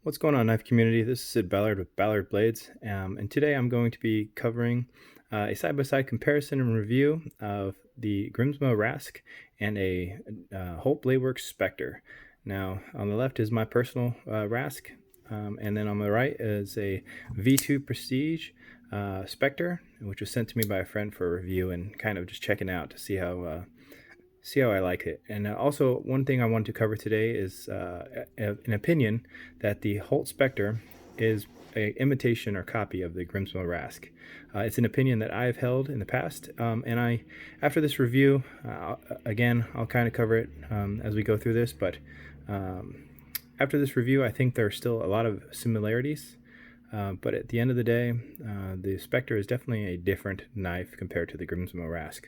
What's going on, knife community? This is Sid Ballard with Ballard Blades, and today I'm going to be covering a side-by-side comparison and review of the Grimsmo Rask and a Holt Bladeworks Specter. Now, on the left is my personal Rask, and then on the right is a V2 Prestige Specter, which was sent to me by a friend for a review and kind of just checking out to see how I like it. And also, one thing I wanted to cover today is an opinion that the Holt Specter is an imitation or copy of the Grimsmo Rask. It's an opinion that I've held in the past, and after this review, I'll kind of cover it as we go through this, but after this review, I think there are still a lot of similarities. But at the end of the day, the Specter is definitely a different knife compared to the Grimsmo Rask.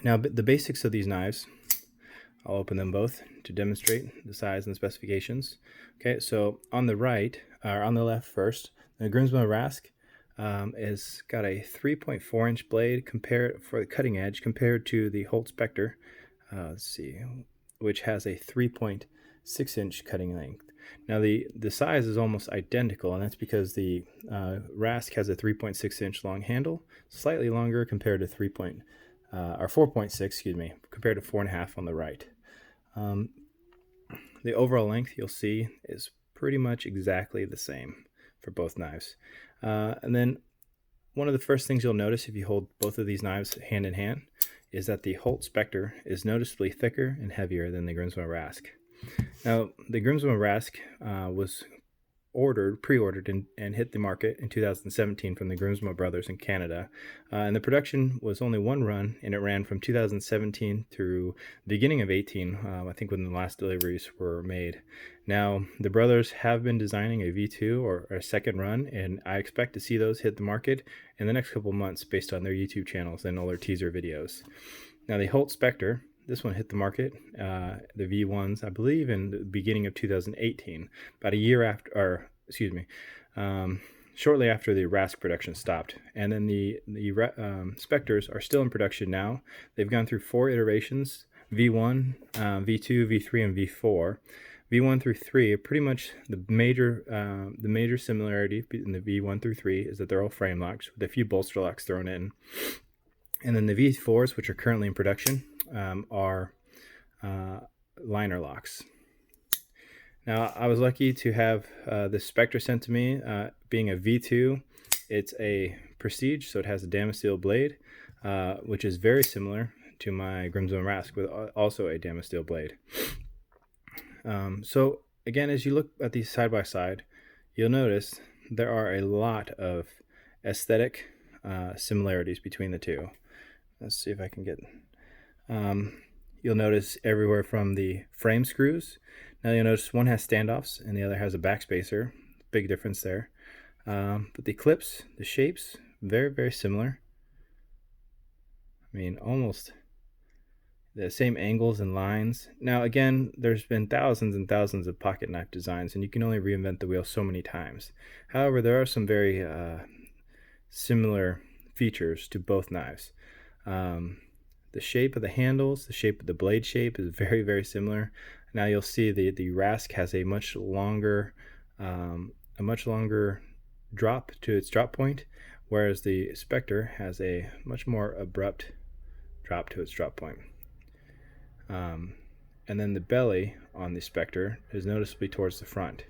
Now, the basics of these knives, I'll open them both to demonstrate the size and the specifications. Okay, so on the left first, the Grimsmo Rask is got a 3.4 inch blade for the cutting edge compared to the Holt Specter, which has a 3.6 inch cutting length. Now the size is almost identical, and that's because the Rask has a 3.6 inch long handle, slightly longer compared to 4.6, compared to 4.5 on the right. The overall length, you'll see, is pretty much exactly the same for both knives. And then one of the first things you'll notice if you hold both of these knives hand in hand is that the Holt Specter is noticeably thicker and heavier than the Grimsmo Rask. Now, the Grimsmo Rask was pre-ordered and hit the market in 2017 from the Grimsmo brothers in Canada, and the production was only one run, and it ran from 2017 through the beginning of 18, I think, when the last deliveries were made. Now, the brothers have been designing a V2 or a second run, and I expect to see those hit the market in the next couple months based on their YouTube channels and all their teaser videos. Now, the Holt Specter, this one hit the market, the V1s, I believe, in the beginning of 2018, about a year after, shortly after the Rask production stopped. And then the Specters are still in production now. They've gone through 4 iterations: V1, V2, V3, and V4. V1 through 3 are pretty much the major similarity in the V1 through 3 is that they're all frame locks with a few bolster locks thrown in. And then the V4s, which are currently in production, are liner locks. Now, I was lucky to have this Specter sent to me. Being a V2, it's a Prestige, so it has a Damasteel blade, which is very similar to my Grimsmo Rask with also a Damasteel blade. So again, as you look at these side by side, you'll notice there are a lot of aesthetic similarities between the two. Let's see if I can get... You'll notice everywhere from the frame screws. Now you'll notice one has standoffs and the other has a backspacer. Big difference there. But the clips, the shapes, very, very similar. I mean, almost the same angles and lines. Now again, there's been thousands and thousands of pocket knife designs, and you can only reinvent the wheel so many times. However, there are some very similar features to both knives. The shape of the handles, the shape of the blade shape is very, very similar. Now you'll see the Rask has a much longer drop to its drop point, whereas the Specter has a much more abrupt drop to its drop point. And then the belly on the Specter is noticeably towards the front.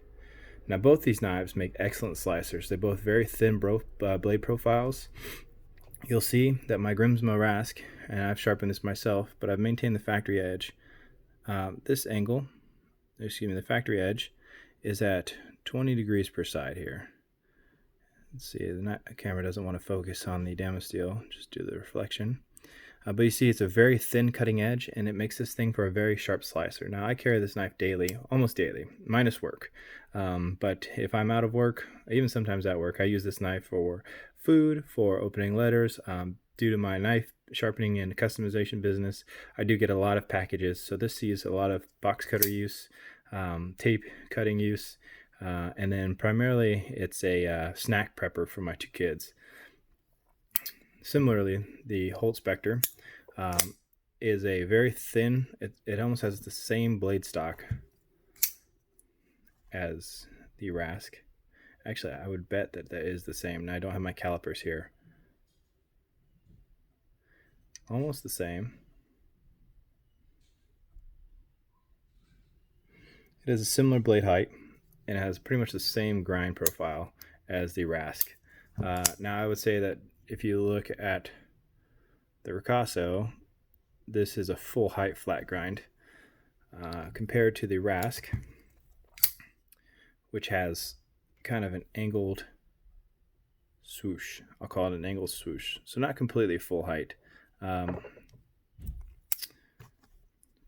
Now both these knives make excellent slicers. They're both very thin blade profiles. You'll see that my Grimsmo Rask, and I've sharpened this myself, but I've maintained the factory edge. The factory edge is at 20 degrees per side here. Let's see, the camera doesn't want to focus on the Damasteel, just do the reflection. But you see it's a very thin cutting edge, and it makes this thing for a very sharp slicer. Now I carry this knife daily, almost daily, minus work. But if I'm out of work, even sometimes at work, I use this knife for food, for opening letters. Due to my knife sharpening and customization business, I do get a lot of packages. So this sees a lot of box cutter use, tape cutting use, and then primarily it's a snack prepper for my 2 kids. Similarly, the Holt Specter is a very thin, it almost has the same blade stock as the Rask. Actually, I would bet that that is the same. Now I don't have my calipers here. Almost the same. It has a similar blade height, and it has pretty much the same grind profile as the Rask. Now I would say that if you look at the Ricasso, this is a full height flat grind compared to the Rask, which has kind of an angled swoosh. I'll call it an angled swoosh. So not completely full height, but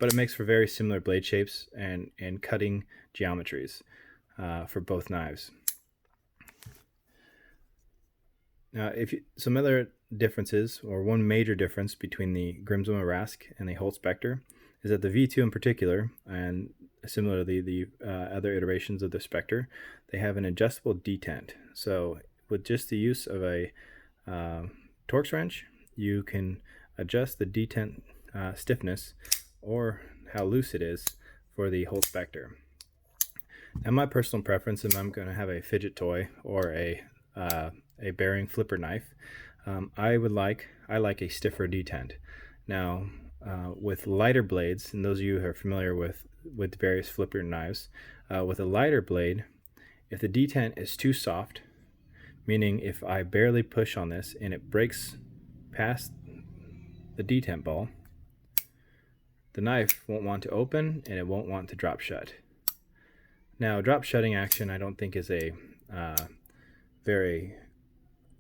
it makes for very similar blade shapes and cutting geometries for both knives. Now, some other differences, or one major difference between the Grimsmo Rask and the Holt Specter, is that the V2 in particular, and similarly the other iterations of the Specter, they have an adjustable detent. So with just the use of a Torx wrench, you can adjust the detent stiffness or how loose it is for the Holt Specter. Now, my personal preference, if I'm going to have a fidget toy or a bearing flipper knife, I like a stiffer detent. Now, with lighter blades, and those of you who are familiar with various flipper knives, with a lighter blade, if the detent is too soft, meaning if I barely push on this and it breaks past the detent ball, the knife won't want to open and it won't want to drop shut. Now, drop shutting action I don't think is a very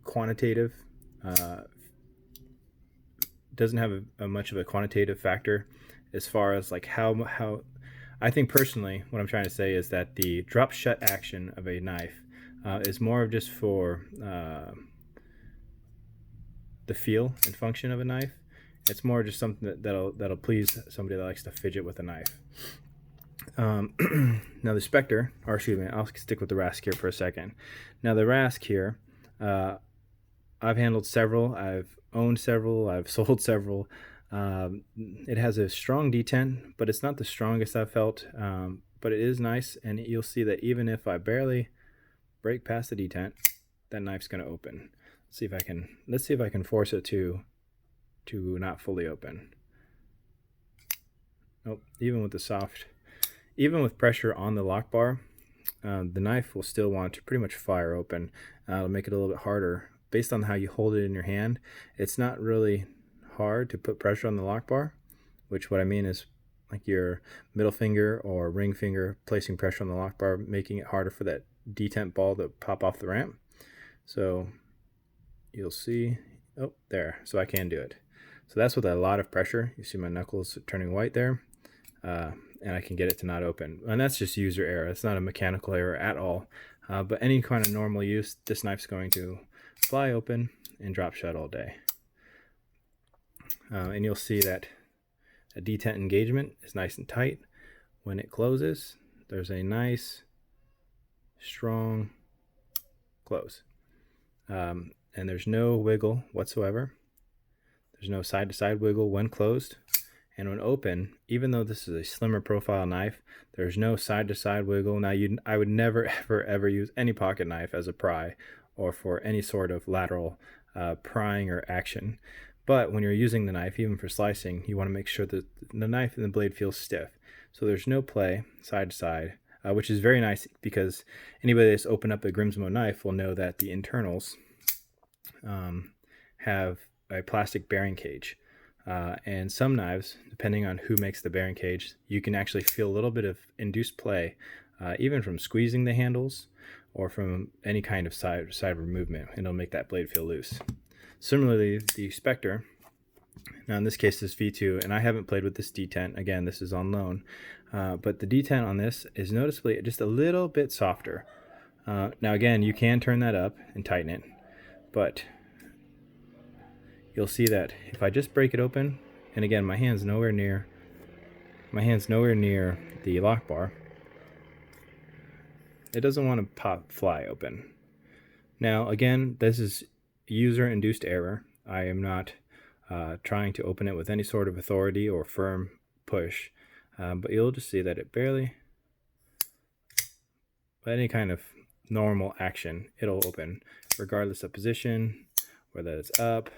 quantitative, doesn't have much of a quantitative factor as far as like how I think personally what I'm trying to say is that the drop shut action of a knife is more of just for the feel and function of a knife. It's more just something that'll please somebody that likes to fidget with a knife. Now the Specter, or excuse me, I'll stick with the Rask here for a second. Now the Rask here, I've handled several, I've owned several, I've sold several. It has a strong detent, but it's not the strongest I've felt, but it is nice, and you'll see that even if I barely break past the detent, that knife's going to open. Let's see if I can force it to not fully open. Nope, even with pressure on the lock bar, the knife will still want to pretty much fire open. It'll make it a little bit harder. Based on how you hold it in your hand, it's not really hard to put pressure on the lock bar, which what I mean is like your middle finger or ring finger placing pressure on the lock bar, making it harder for that detent ball to pop off the ramp. So you'll see, oh, there, so I can do it. So that's with a lot of pressure. You see my knuckles turning white there, and I can get it to not open. And that's just user error. It's not a mechanical error at all. But any kind of normal use, this knife's going to fly open and drop shut all day. And you'll see that a detent engagement is nice and tight. When it closes, there's a nice, strong close. And there's no wiggle whatsoever. There's no side-to-side wiggle when closed. And when open, even though this is a slimmer profile knife, there's no side-to-side wiggle. Now, I would never, ever use any pocket knife as a pry or for any sort of lateral prying or action. But when you're using the knife, even for slicing, you want to make sure that the knife and the blade feels stiff. So there's no play side-to-side, which is very nice because anybody that's opened up a Grimsmo knife will know that the internals have a plastic bearing cage. And some knives, depending on who makes the bearing cage, you can actually feel a little bit of induced play, even from squeezing the handles or from any kind of side movement, and it'll make that blade feel loose. Similarly, the Specter, now in this case this V2, and I haven't played with this detent, again this is on loan, but the detent on this is noticeably just a little bit softer. Now again, you can turn that up and tighten it, but you'll see that if I just break it open, and again my hand's nowhere near the lock bar, it doesn't want to fly open. Now again, this is user induced error. I am not trying to open it with any sort of authority or firm push, but you'll just see that it barely any kind of normal action, it'll open regardless of position, whether it's up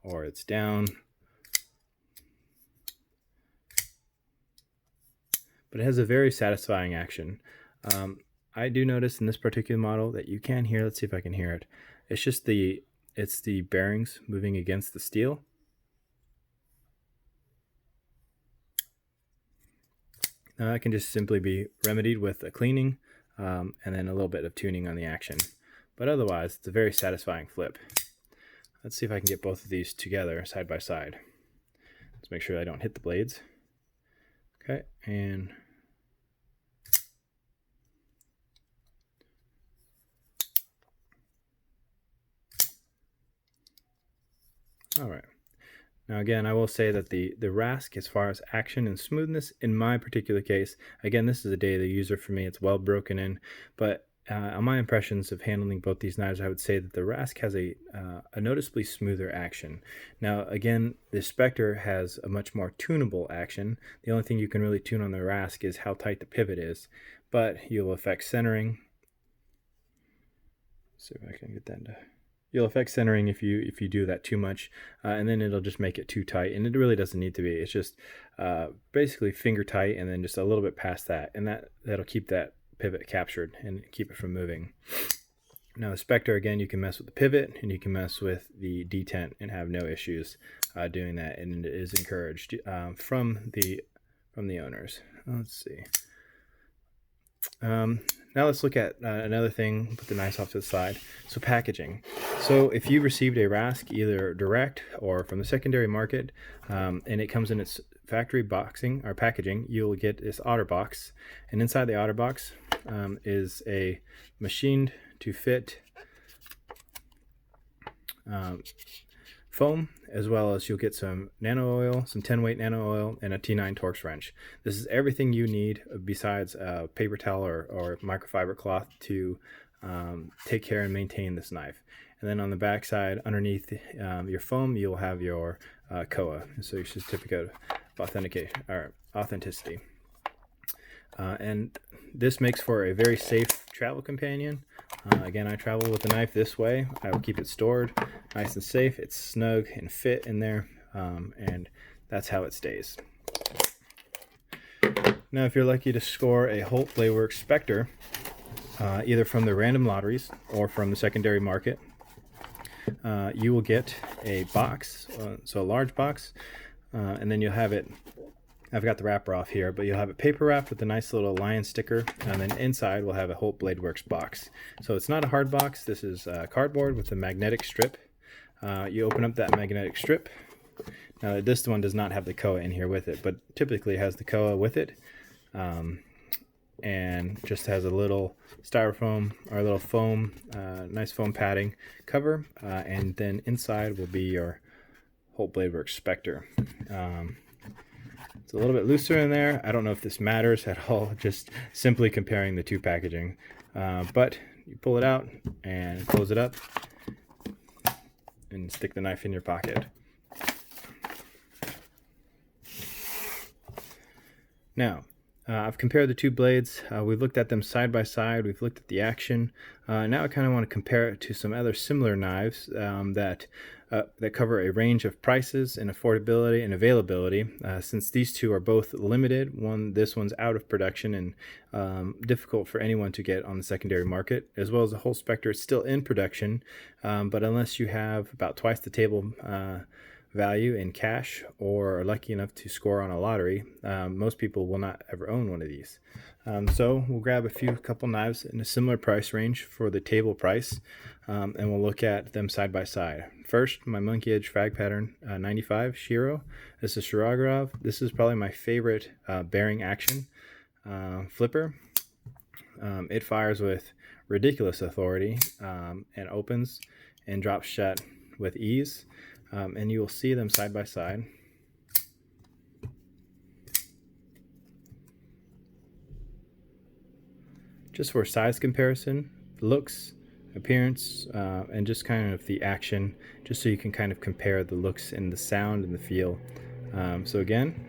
or it's down. But it has a very satisfying action. I do notice in this particular model that you can hear, let's see if I can hear it. It's just it's the bearings moving against the steel. Now that can just simply be remedied with a cleaning and then a little bit of tuning on the action. But otherwise, it's a very satisfying flip. Let's see if I can get both of these together side by side. Let's make sure I don't hit the blades. Okay, and all right. Now again, I will say that the Rask, as far as action and smoothness, in my particular case, again, this is a day of the user for me. It's well broken in, but on my impressions of handling both these knives, I would say that the Rask has a noticeably smoother action. Now again, the Specter has a much more tunable action. The only thing you can really tune on the Rask is how tight the pivot is, but you'll affect centering. Let's see if I can get that to... You'll affect centering if you do that too much, and then it'll just make it too tight, and it really doesn't need to be. It's just basically finger tight and then just a little bit past that, and that'll keep that pivot captured and keep it from moving. Now the Specter, again, you can mess with the pivot and you can mess with the detent and have no issues doing that, and it is encouraged from the owners. Let's see. Now let's look at another thing, put the knives off to the side. So packaging. So if you received a Rask either direct or from the secondary market, and it comes in its factory boxing or packaging, you'll get this OtterBox, and inside the OtterBox is a machined to fit foam, as well as you'll get some nano oil, some 10-weight nano oil, and a T9 Torx wrench. This is everything you need besides a paper towel or microfiber cloth to take care and maintain this knife. And then on the back side, underneath your foam, you'll have your COA, so your certificate of authentication or authenticity. And this makes for a very safe travel companion. Again, I travel with the knife this way. I will keep it stored nice and safe. It's snug and fit in there, and that's how it stays. Now, if you're lucky to score a Holt Bladeworks Specter, either from the random lotteries or from the secondary market, you will get a box, so a large box, and then you'll have it, I've got the wrapper off here, but you'll have it paper wrapped with a nice little lion sticker, and then inside we'll have a Holt Bladeworks box. So it's not a hard box, this is cardboard with a magnetic strip. You open up that magnetic strip. Now this one does not have the COA in here with it, but typically has the COA with it, and just has a little styrofoam or a little foam, nice foam padding cover, and then inside will be your Holt Bladeworks Specter. It's a little bit looser in there. I don't know if this matters at all, just simply comparing the two packaging. But you pull it out and close it up and stick the knife in your pocket. Now, I've compared the two blades. We've looked at them side by side. We've looked at the action. Now I kind of want to compare it to some other similar knives that cover a range of prices and affordability and availability. Since these two are both limited, this one's out of production and difficult for anyone to get on the secondary market, as well as the Holt Specter is still in production, but unless you have about twice the table value in cash or are lucky enough to score on a lottery, most people will not ever own one of these. So we'll grab a couple knives in a similar price range for the table price, and we'll look at them side by side. First, my Monkey Edge Frag Pattern 95 Shiro. This is Shirogorov. This is probably my favorite bearing action flipper. It fires with ridiculous authority and opens and drops shut with ease. And you will see them side by side. Just for size comparison, looks, appearance, and just kind of the action, just so you can kind of compare the looks and the sound and the feel. So again,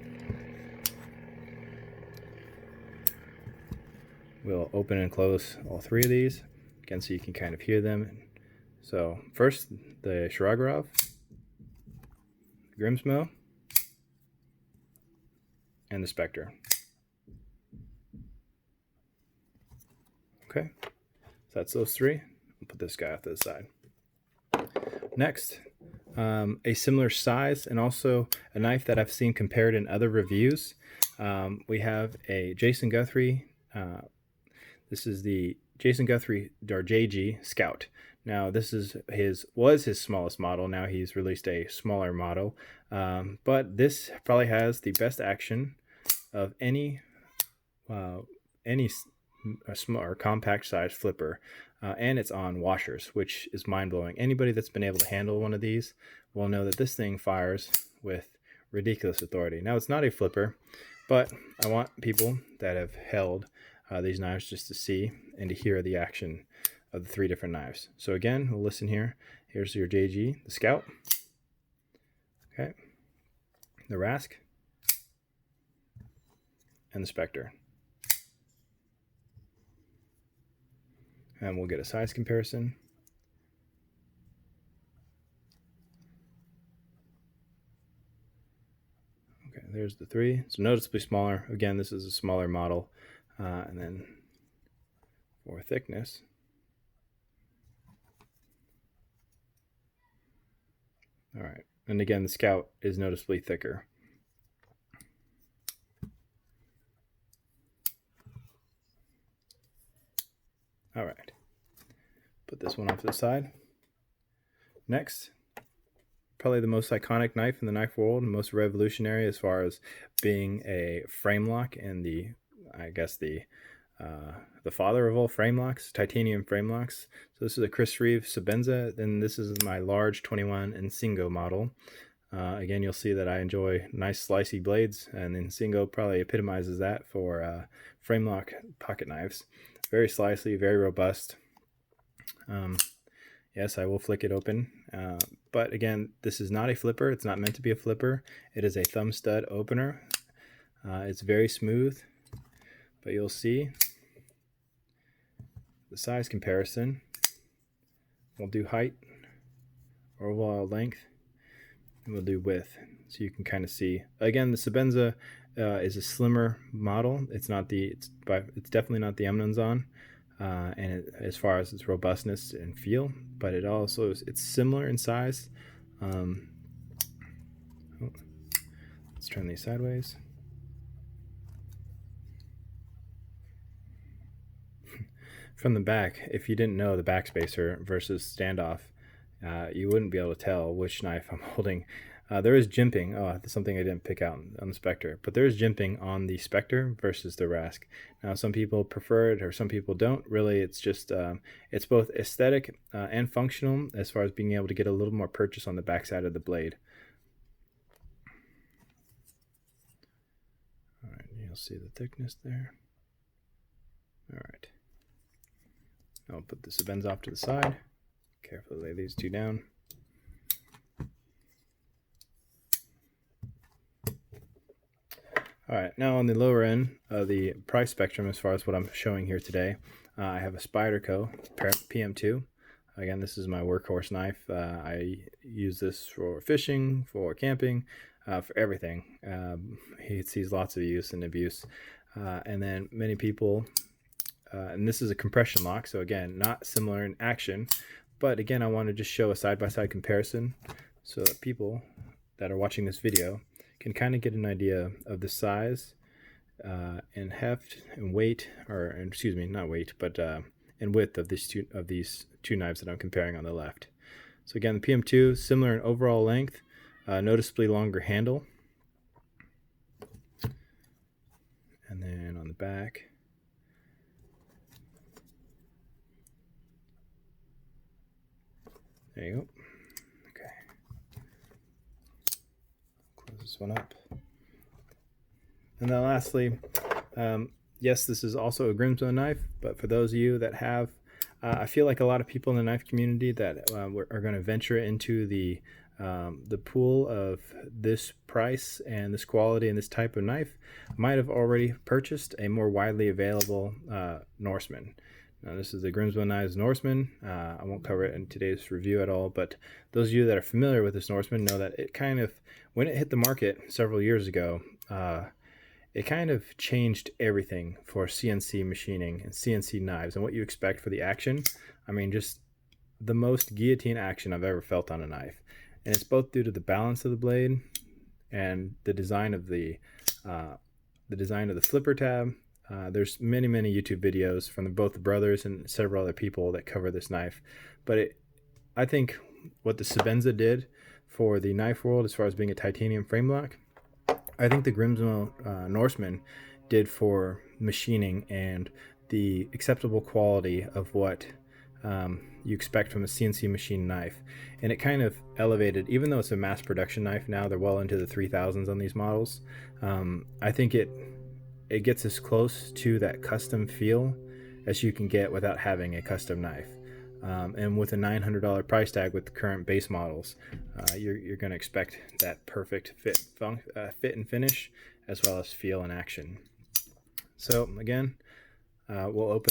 we'll open and close all three of these, again, so you can kind of hear them. So first, the Shiragarov, Grimsmo, and the Specter. Okay, so that's those three. I'll put this guy off to the side. Next, a similar size and also a knife that I've seen compared in other reviews. We have a Jason Guthrie. This is the Jason Guthrie or JG Scout. Now this is was his smallest model. Now he's released a smaller model, but this probably has the best action of any small or compact size flipper, and it's on washers, which is mind-blowing. Anybody that's been able to handle one of these will know that this thing fires with ridiculous authority. Now it's not a flipper, but I want people that have held these knives just to see and to hear the action of the three different knives. So again, we'll listen here. Here's your JG, the Scout, okay, the Rask, and the Specter. And we'll get a size comparison. Okay, there's the three. So noticeably smaller. Again, this is a smaller model. And then for thickness, all right. And again, the Scout is noticeably thicker. All right, put this one off to the side. Next, probably the most iconic knife in the knife world, and most revolutionary as far as being a frame lock and the father of all frame locks, titanium frame locks. So this is a Chris Reeve Sebenza, and this is my large 21 Insingo model. Again, you'll see that I enjoy nice slicey blades, and Insingo probably epitomizes that for frame lock pocket knives. Very slicey, very robust. Yes, I will flick it open. But again, this is not a flipper. It's not meant to be a flipper. It is a thumb stud opener. It's very smooth, but you'll see the size comparison. We'll do height, overall length, and we'll do width, so you can kind of see. Again, the Sebenza is a slimmer model. It's definitely not the Amnonzon, as far as its robustness and feel, but it's similar in size. Let's turn these sideways. From the back, if you didn't know the backspacer versus standoff, you wouldn't be able to tell which knife I'm holding. There is jimping. Oh, that's something I didn't pick out on the Specter, but there is jimping on the Specter versus the Rask. Now, some people prefer it or some people don't. Really, it's just it's both aesthetic and functional as far as being able to get a little more purchase on the backside of the blade. All right, you'll see the thickness there. All right, I'll put the Sebenza off to the side. Carefully lay these two down. All right, now on the lower end of the price spectrum, as far as what I'm showing here today, I have a Spyderco PM2. Again, this is my workhorse knife. I use this for fishing, for camping, for everything. It sees lots of use and abuse. And then many people, and this is a compression lock, so again, not similar in action, but again, I want to just show a side-by-side comparison so that people that are watching this video can kind of get an idea of the size and heft and weight, or excuse me, not weight, but and width of these two knives that I'm comparing on the left. So again, the PM2 similar in overall length, noticeably longer handle, and then on the back, there you go. This one up. And then lastly, yes, this is also a Grimsmo knife, but for those of you that have, I feel like a lot of people in the knife community that are going to venture into the The pool of this price and this quality and this type of knife might have already purchased a more widely available Norseman. Now, this is the Grimsmo Knives Norseman. I won't cover it in today's review at all, but those of you that are familiar with this Norseman know that it kind of, when it hit the market several years ago, it kind of changed everything for CNC machining and CNC knives and what you expect for the action. I mean, just the most guillotine action I've ever felt on a knife. And it's both due to the balance of the blade and the design of the flipper tab. There's many YouTube videos from both the brothers and several other people that cover this knife. But I think what the Sebenza did for the knife world as far as being a titanium frame lock, I think the Grimsmo Norseman did for machining and the acceptable quality of what you expect from a CNC machine knife. And it kind of elevated, even though it's a mass production knife now, they're well into the 3000s on these models. I think it gets as close to that custom feel as you can get without having a custom knife. And with a $900 price tag with the current base models, you're going to expect that perfect fit and finish, as well as feel and action. So again, we'll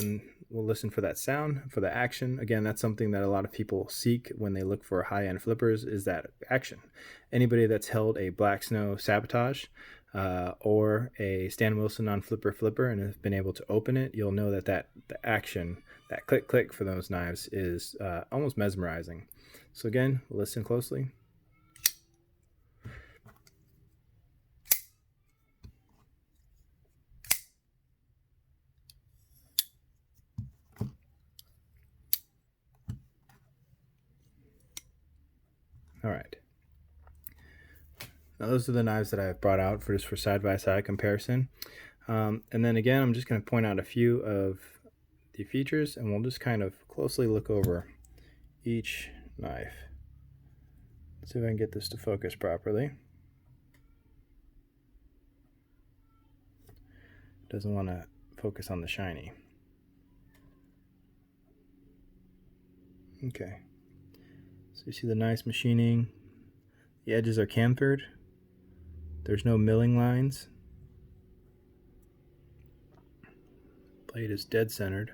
listen for that sound, for the action. Again, that's something that a lot of people seek when they look for high-end flippers, is that action. Anybody that's held a Black Snow Sabotage or a Stan Wilson on flipper and has been able to open it, you'll know that the action, that click for those knives is almost mesmerizing. So again, listen closely. All right. Now those are the knives that I've brought out for side-by-side comparison. And then again, I'm just going to point out a few of the features, and we'll just kind of closely look over each knife. Let's see if I can get this to focus properly. Doesn't want to focus on the shiny. Okay. So you see the nice machining. The edges are chamfered. There's no milling lines. Blade is dead centered.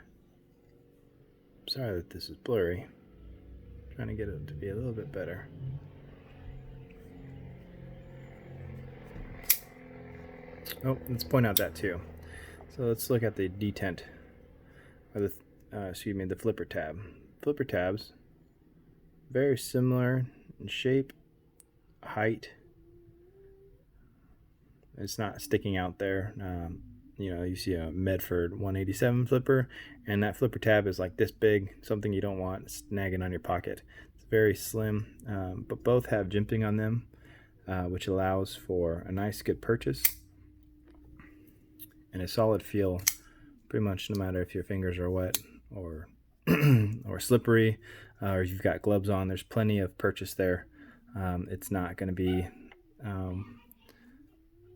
Sorry that this is blurry. I'm trying to get it to be a little bit better. Oh, let's point out that too. So let's look at the detent, or the flipper tab. Flipper tabs, very similar in shape, height. It's not sticking out there. You see a Medford 187 flipper, and that flipper tab is like this big, something you don't want snagging on your pocket. It's very slim, but both have jimping on them, which allows for a nice, good purchase and a solid feel, pretty much no matter if your fingers are wet or or slippery, or if you've got gloves on. There's plenty of purchase there. It's not going to be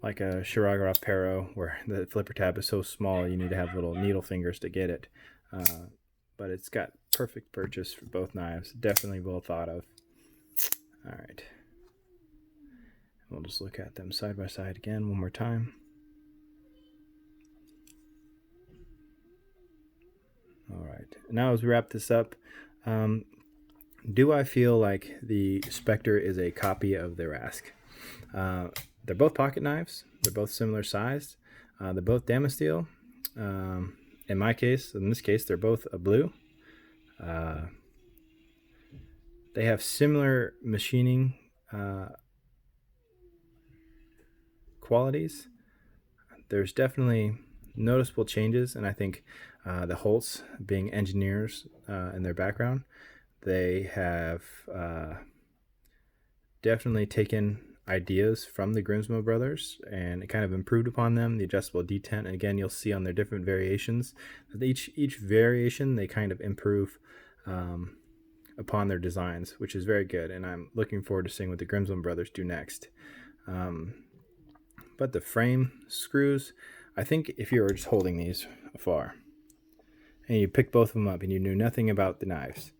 like a Shiragara Pero, where the flipper tab is so small you need to have little needle fingers to get it. But it's got perfect purchase for both knives. Definitely well thought of. All right. We'll just look at them side by side again one more time. All right. Now as we wrap this up, do I feel like the Specter is a copy of the Rask? They're both pocket knives. They're both similar sized. They're both Damasteel. In this case, they're both a blue. They have similar machining qualities. There's definitely noticeable changes, and I think the Holts, being engineers in their background, they have definitely taken ideas from the Grimsmo brothers and kind of improved upon them. The adjustable detent, and again, you'll see on their different variations, each variation they kind of improve upon their designs, which is very good, and I'm looking forward to seeing what the Grimsmo brothers do next. But the frame screws, I think if you were just holding these afar and you pick both of them up and you knew nothing about the knives,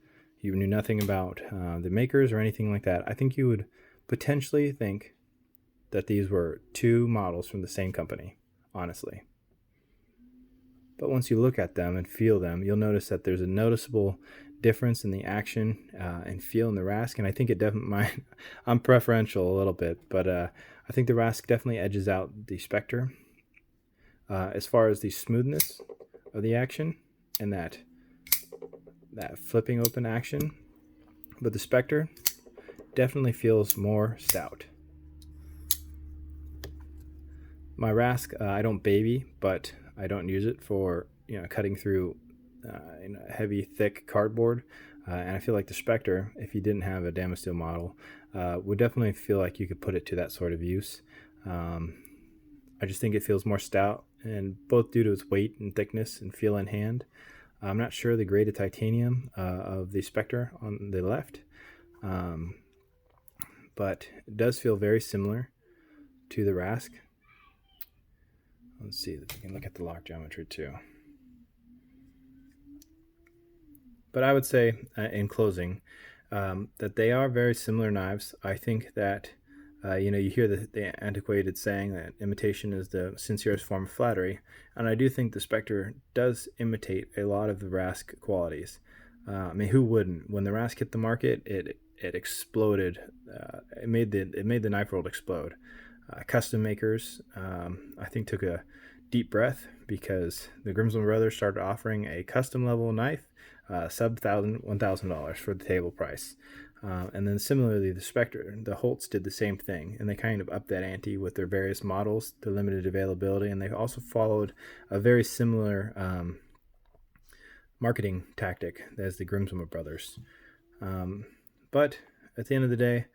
you knew nothing about the makers or anything like that, I think you would potentially think that these were two models from the same company, honestly. But once you look at them and feel them, you'll notice that there's a noticeable difference in the action and feel in the Rask, and I think it definitely I'm preferential a little bit, but I think the Rask definitely edges out the Specter as far as the smoothness of the action and that flipping open action. But the Specter definitely feels more stout. My Rask, I don't baby, but I don't use it for cutting through heavy, thick cardboard. And I feel like the Specter, if you didn't have a Damasteel model, would definitely feel like you could put it to that sort of use. I just think it feels more stout, and both due to its weight and thickness and feel in hand. I'm not sure the grade of titanium of the Specter on the left, but it does feel very similar to the Rask. Let's see if we can look at the lock geometry too. But I would say, in closing, that they are very similar knives. I think that, you hear the antiquated saying that imitation is the sincerest form of flattery. And I do think the Specter does imitate a lot of the Rask qualities. I mean, who wouldn't? When the Rask hit the market, it exploded. It made the knife world explode. Custom makers, I think, took a deep breath because the Grimsmo brothers started offering a custom level knife, sub $1,000 for the table price. And then similarly, the Specter, the Holts did the same thing, and they kind of upped that ante with their various models, the limited availability, and they also followed a very similar marketing tactic as the Grimsmo brothers. But at the end of the day,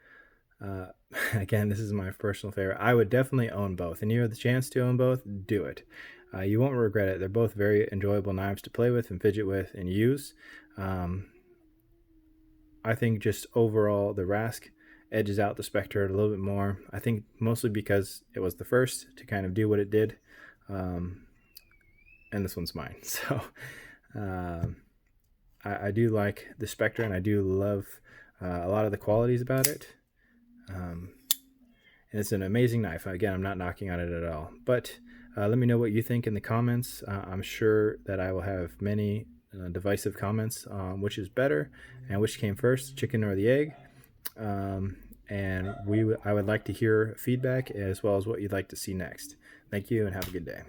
again, this is my personal favorite. I would definitely own both, and you have the chance to own both, do it. You won't regret it. They're both very enjoyable knives to play with and fidget with and use. I think just overall the Rask edges out the Specter a little bit more. I think mostly because it was the first to kind of do what it did, and this one's mine. So I do like the Specter, and I do love a lot of the qualities about it. And it's an amazing knife. Again, I'm not knocking on it at all. But let me know what you think in the comments. I'm sure that I will have many divisive comments on which is better and which came first, chicken or the egg. And I would like to hear feedback as well as what you'd like to see next. Thank you and have a good day.